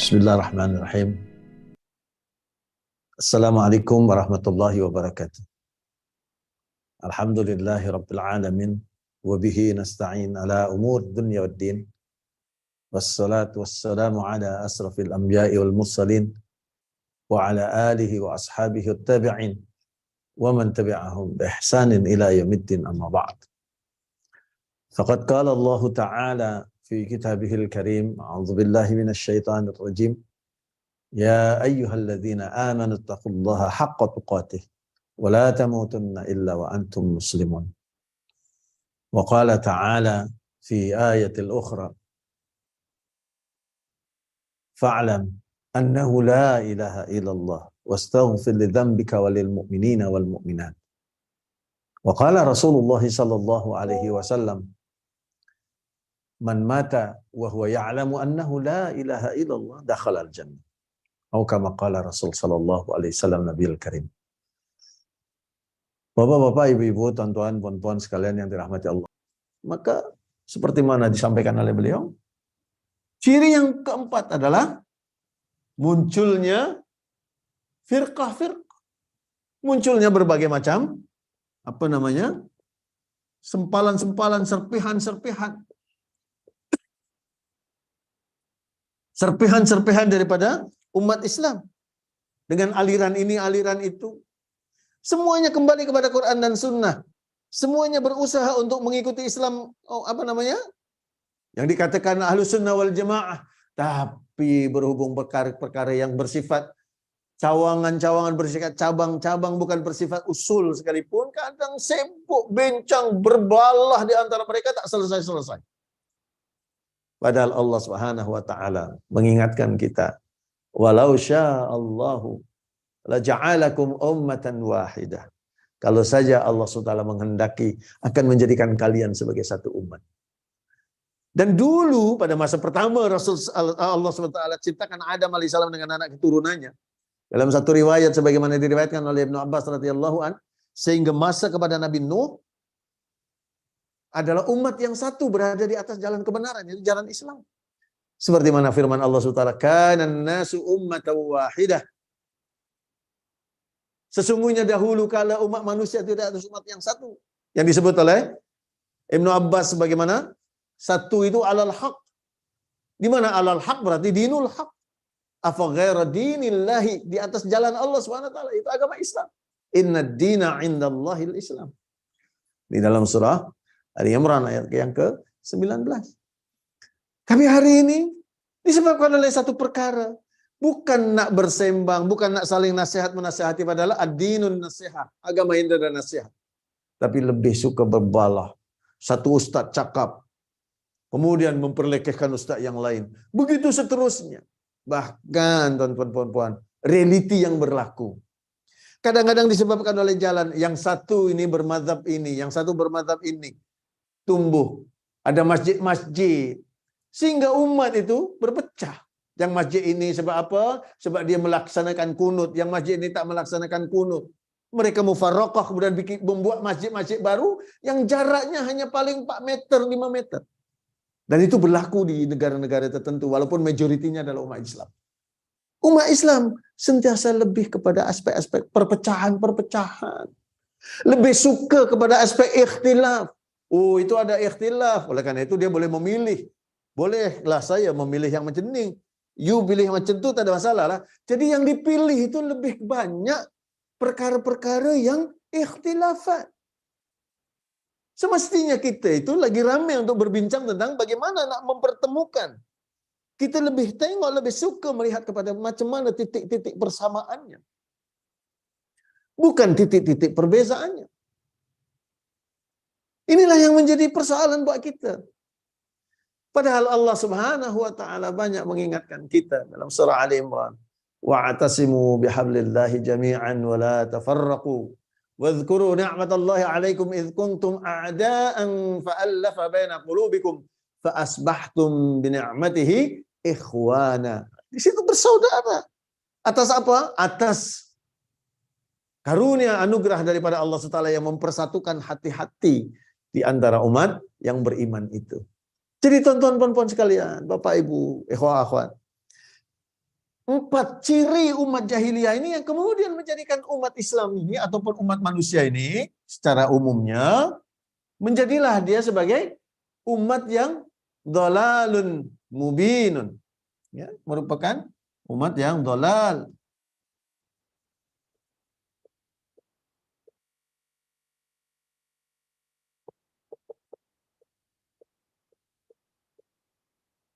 Bismillahirrahmanirrahim. Assalamualaikum warahmatullahi wabarakatuh. Alhamdulillahi rabbil alamin wa bihi nasta'in ala umur dunya waddin. Wassalatu wassalamu ala asrafil anbiya'i wal mursalin wa ala alihi wa ashabihi wattabi'in wa man tabi'ahum bi ihsanin ila yaumiddin, amma ba'd. Faqad qala Allah Ta'ala fi kitabihil karim, a'udzu billahi minasy syaithanir rajim. Ya ayyuhalladzina amanu taqullaha haqqa tuqatih wa la tamutunna illa wa antum muslimun. Wa qala ta'ala fi ayatil ukhra, fa'lam annahu la ilaha illallah wastaghfir li dhanbika walil mu'minina wal mu'minat. Wa qala Rasulullah sallallahu alaihi wasallam, man mata wa huwa ya'lamu annahu la ilaha illallah dakhala al-jannah. Atau kama qala Rasul sallallahu alaihi wasallam Nabiyul Karim. Bapak-bapak, ibu-ibu, tuan-tuan, puan-puan sekalian yang dirahmati Allah. Maka seperti mana disampaikan oleh beliau, ciri yang keempat adalah munculnya firqah-firqah. Munculnya berbagai macam sempalan-sempalan, serpihan-serpihan. Serpihan-serpihan daripada umat Islam. Dengan aliran ini, aliran itu. Semuanya kembali kepada Quran dan Sunnah. Semuanya berusaha untuk mengikuti Islam, yang dikatakan Ahlus Sunnah wal Jamaah. Tapi berhubung perkara-perkara yang bersifat cawangan-cawangan, bersifat cabang-cabang, bukan bersifat usul sekalipun, kadang sibuk, bincang, berbalah di antara mereka, tak selesai-selesai. Padahal Allah Subhanahu wa taala mengingatkan kita, walau sya'allahu la ja'alakum ummatan wahidah. Kalau saja Allah SWT menghendaki, akan menjadikan kalian sebagai satu umat. Dan dulu pada masa pertama Allah SWT ciptakan Adam alaihissalam dengan anak keturunannya. Dalam satu riwayat sebagaimana diriwayatkan oleh Ibnu Abbas radhiyallahu an, sehingga masa kepada Nabi Nuh adalah umat yang satu berada di atas jalan kebenaran, yaitu jalan Islam. Seperti mana firman Allah SWT, kanan nasu ummatan wahidah. Sesungguhnya dahulu kala umat manusia tidak ada umat yang satu. Yang disebut oleh Ibnu Abbas sebagaimana satu itu alal haq. Di mana alal haq berarti dinul haq. Afa ghaira dinillahi, di atas jalan Allah SWT, itu agama Islam. Inna dina indallahil Islam. Di dalam surah Ali Imran ayat yang ke-19. Tapi hari ini disebabkan oleh satu perkara, bukan nak bersembang, bukan nak saling nasihat menasihati, padahal ad-dinun nasihat, agama ini adalah nasihat. Tapi lebih suka berbalah. Satu ustaz cakap, kemudian memperlekehkan ustaz yang lain. Begitu seterusnya. Bahkan tuan-tuan, realiti yang berlaku. Kadang-kadang disebabkan oleh jalan, yang satu ini bermadzhab ini, yang satu bermadzhab ini. Tumbuh, ada masjid-masjid, sehingga umat itu berpecah. Yang masjid ini sebab apa? Sebab dia melaksanakan kunut. Yang masjid ini tak melaksanakan kunut. Mereka mufarraqah, kemudian membuat masjid-masjid baru yang jaraknya hanya paling 4 meter, 5 meter. Dan itu berlaku di negara-negara tertentu, walaupun majoritinya adalah umat Islam. Umat Islam sentiasa lebih kepada aspek-aspek perpecahan-perpecahan. Lebih suka kepada aspek ikhtilaf. Oh, itu ada ikhtilaf. Oleh karena itu dia boleh memilih. Bolehlah saya memilih yang macam ni. You pilih yang macam tu, tak ada masalah lah. Jadi yang dipilih itu lebih banyak perkara-perkara yang ikhtilafat. Semestinya kita itu lagi ramai untuk berbincang tentang bagaimana nak mempertemukan. Kita lebih tengok, lebih suka melihat kepada macam mana titik-titik persamaannya. Bukan titik-titik perbezaannya. Inilah yang menjadi persoalan buat kita. Padahal Allah Subhanahu wa taala banyak mengingatkan kita dalam surah Ali Imran, wa'tasimu bihablillahi jami'an wa la tafarraqu wadhkuru ni'matallahi 'alaikum idh kuntum a'da'an fa'alafa baina qulubikum fa asbahtum bi ni'matihi ikhwana. Di situ bersaudara. Atas apa? Atas karunia anugerah daripada Allah SWT yang mempersatukan hati-hati di antara umat yang beriman itu. Jadi tuan-tuan puan-puan sekalian, Bapak Ibu, ikhwah akhwat, 4 ciri umat jahiliyah ini yang kemudian menjadikan umat Islam ini ataupun umat manusia ini secara umumnya menjadilah dia sebagai umat yang dhalalun mubinun, ya, merupakan umat yang dhalal.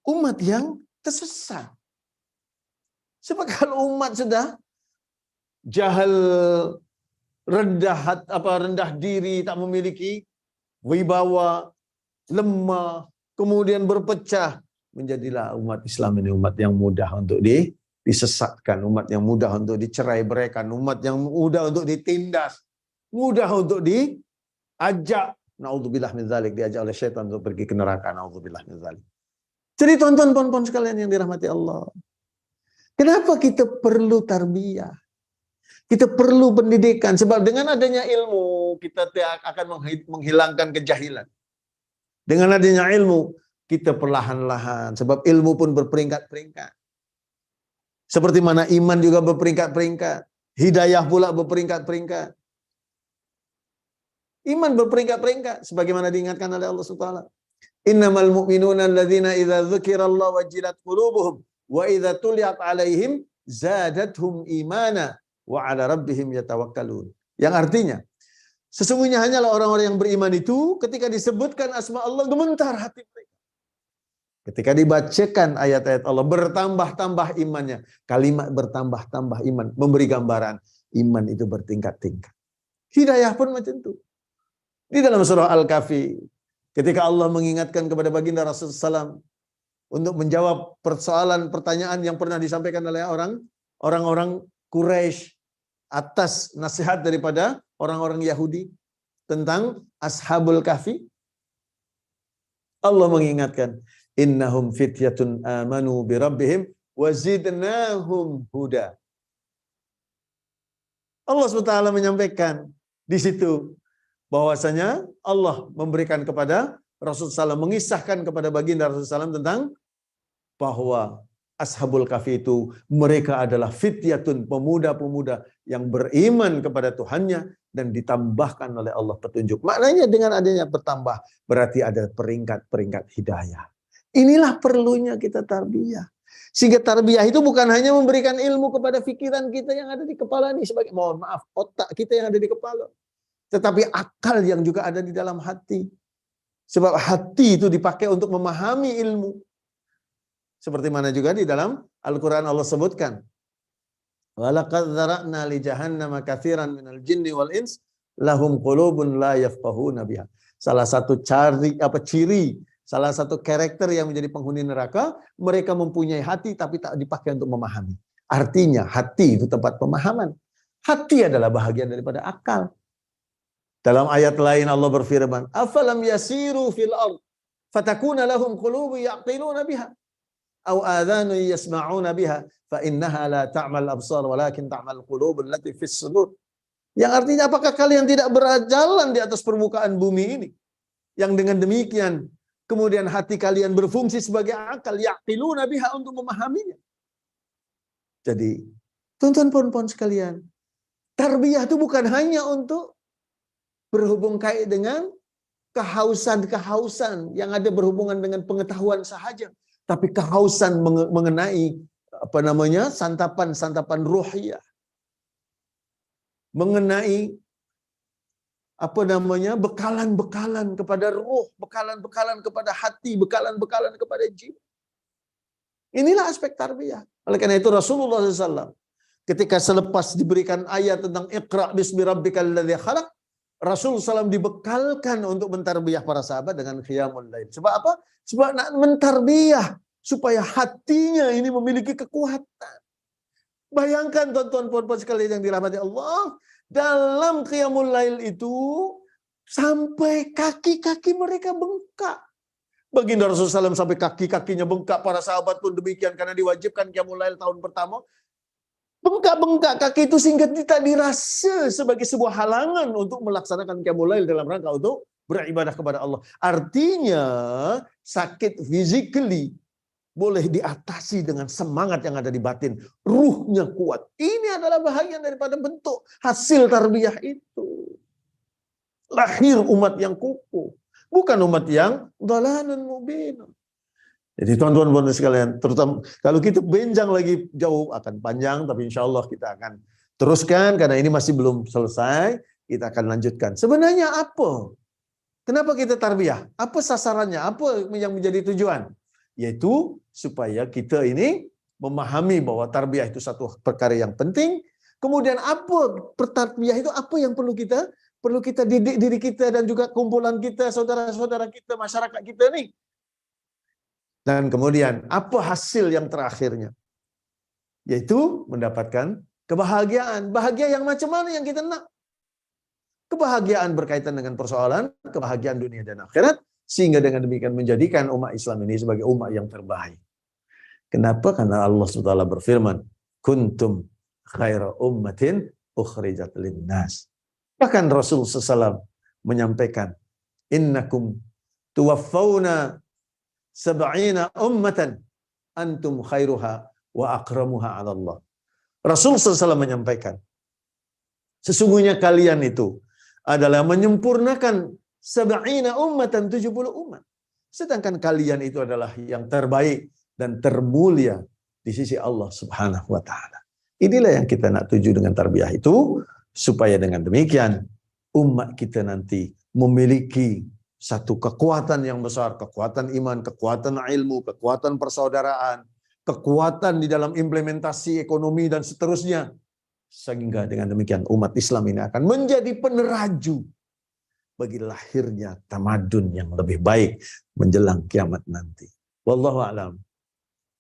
Umat yang tersesat. Sebab kalau umat sudah jahal, rendah diri, tak memiliki wibawa, lemah, kemudian berpecah, menjadilah umat Islam ini umat yang mudah untuk disesatkan, umat yang mudah untuk dicerai-beraikan, umat yang mudah untuk ditindas, mudah untuk diajak, naudzubillah min dzalik, diajak oleh syaitan untuk pergi ke neraka, naudzubillah min dzalik. Jadi tonton pon sekalian yang dirahmati Allah. Kenapa kita perlu tarbiyah? Kita perlu pendidikan, sebab dengan adanya ilmu kita akan menghilangkan kejahilan. Dengan adanya ilmu kita perlahan-lahan, sebab ilmu pun berperingkat-peringkat. Seperti mana iman juga berperingkat-peringkat, hidayah pula berperingkat-peringkat. Iman berperingkat-peringkat sebagaimana diingatkan oleh Allah Subhanahu wa taala. Innamal mu'minuna alladzina idza dzukirallahu wajilat qulubuhum wa idza tuliyat 'alaihim zadathum imana wa 'ala rabbihim yatawakkalun. Yang artinya, sesungguhnya hanyalah orang-orang yang beriman itu ketika disebutkan asma Allah gemetar hati mereka. Ketika dibacakan ayat-ayat Allah bertambah-tambah imannya. Kalimat bertambah-tambah iman memberi gambaran iman itu bertingkat-tingkat. Hidayah pun macam itu. Di dalam surah Al-Kahfi ketika Allah mengingatkan kepada baginda Rasulullah SAW untuk menjawab pertanyaan yang pernah disampaikan oleh orang-orang Quraisy atas nasihat daripada orang-orang Yahudi tentang Ashabul Kahfi, Allah mengingatkan, innahum fityatun amanu bi rabbihim wazidnahum huda. Allah SWT menyampaikan di situ bahwasanya Allah memberikan kepada Rasulullah SAW, mengisahkan kepada baginda Rasulullah SAW tentang bahwa Ashabul Kahfi itu mereka adalah fityatun, pemuda-pemuda yang beriman kepada Tuhannya dan ditambahkan oleh Allah petunjuk. Maknanya dengan adanya bertambah berarti ada peringkat-peringkat hidayah. Inilah perlunya kita tarbiyah. Sehingga tarbiyah itu bukan hanya memberikan ilmu kepada pikiran kita yang ada di kepala ini, sebagai mohon maaf, otak kita yang ada di kepala. Tetapi akal yang juga ada di dalam hati. Sebab hati itu dipakai untuk memahami ilmu. Seperti mana juga di dalam Al-Quran Allah sebutkan. Walaqad dzara'na li jahannama katsiran minal jinni wal ins lahum qulubun la yafqahuna biha. Salah satu ciri, salah satu karakter yang menjadi penghuni neraka, mereka mempunyai hati tapi tak dipakai untuk memahami. Artinya hati itu tempat pemahaman. Hati adalah bahagian daripada akal. Dalam ayat lain Allah berfirman, "Afalam yasiru fil ard fatakuna lahum qulubun yaqiluna biha aw adhanun yasma'una biha fa innaha la ta'mal absar walakin ta'mal qulubul lati fis sudur." Yang artinya, apakah kalian tidak berjalan di atas permukaan bumi ini yang dengan demikian kemudian hati kalian berfungsi sebagai akal, yaqiluna biha, untuk memahaminya. Jadi, tuan-tuan sekalian, tarbiyah itu bukan hanya untuk berhubung kait dengan kehausan yang ada berhubungan dengan pengetahuan sahaja, tapi kehausan mengenai santapan ruhiyah, mengenai bekalan-bekalan kepada ruh, bekalan-bekalan kepada hati, bekalan-bekalan kepada jiwa. Inilah aspek tarbiyah. Oleh karena itu Rasulullah SAW ketika selepas diberikan ayat tentang Iqra bismi rabbikal ladzi khalaq, Rasul SAW dibekalkan untuk mentarbiyah para sahabat dengan qiyamul lail. Sebab apa? Sebab nak mentarbiyah supaya hatinya ini memiliki kekuatan. Bayangkan tuan-tuan sekalian yang dirahmati Allah, dalam qiyamul lail itu sampai kaki-kaki mereka bengkak. Baginda Rasulullah SAW sampai kaki-kakinya bengkak, para sahabat pun demikian karena diwajibkan qiyamul lail tahun pertama. Bengkak-bengkak kaki itu sehingga tidak dirasa sebagai sebuah halangan untuk melaksanakan qiyamul lail dalam rangka untuk beribadah kepada Allah. Artinya sakit physically, boleh diatasi dengan semangat yang ada di batin. Ruhnya kuat. Ini adalah bahagian daripada bentuk hasil tarbiyah itu. Lahir umat yang kukuh. Bukan umat yang dhalalun mubin. Jadi tuan-tuan sekalian, terutama kalau kita benjang lagi jauh akan panjang, tapi insya Allah kita akan teruskan karena ini masih belum selesai. Kita akan lanjutkan. Sebenarnya apa? Kenapa kita tarbiyah? Apa sasarannya? Apa yang menjadi tujuan? Yaitu supaya kita ini memahami bahwa tarbiyah itu satu perkara yang penting. Kemudian apa pertarbiyah itu? Apa yang perlu kita didik diri kita dan juga kumpulan kita, saudara-saudara kita, masyarakat kita nih. Dan kemudian apa hasil yang terakhirnya? Yaitu mendapatkan kebahagiaan. Bahagia yang macam mana yang kita nak? Kebahagiaan berkaitan dengan persoalan, kebahagiaan dunia dan akhirat, sehingga dengan demikian menjadikan umat Islam ini sebagai umat yang terbaik. Kenapa? Karena Allah SWT berfirman, kuntum khaira ummatin ukhrijat linnas. Bahkan Rasul SAW menyampaikan, innakum tuwaffawna sab'ina ummatan antum khairuha wa akramuha 'ala Allah. Rasul SAW menyampaikan, sesungguhnya kalian itu adalah menyempurnakan sab'ina ummatan, 70 umat. Sedangkan kalian itu adalah yang terbaik dan termulia di sisi Allah Subhanahu wa taala. Inilah yang kita nak tuju dengan tarbiyah itu, supaya dengan demikian umat kita nanti memiliki satu kekuatan yang besar, kekuatan iman, kekuatan ilmu, kekuatan persaudaraan, kekuatan di dalam implementasi ekonomi dan seterusnya. Sehingga dengan demikian umat Islam ini akan menjadi peneraju bagi lahirnya tamadun yang lebih baik menjelang kiamat nanti. Wallahu a'lam.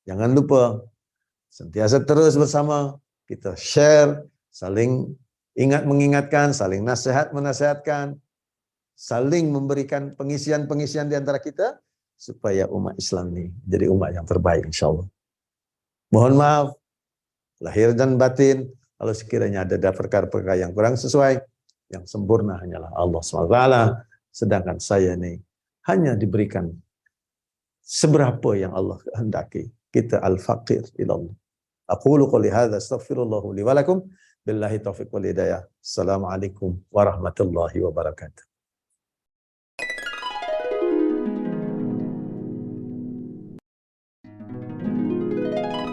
Jangan lupa sentiasa terus bersama kita share, saling ingat mengingatkan, saling nasihat menasihatkan, saling memberikan pengisian-pengisian di antara kita supaya umat Islam ini jadi umat yang terbaik insyaallah. Mohon maaf lahir dan batin kalau sekiranya ada perkara-perkara yang kurang sesuai, yang sempurna hanyalah Allah SWT. Sedangkan saya ini hanya diberikan seberapa yang Allah kehendaki. Kita al-faqir ilallah. Aqulu qouli hadza astaghfirullah li wa lakum billahi taufiq wal hidayah. Assalamualaikum warahmatullahi wabarakatuh.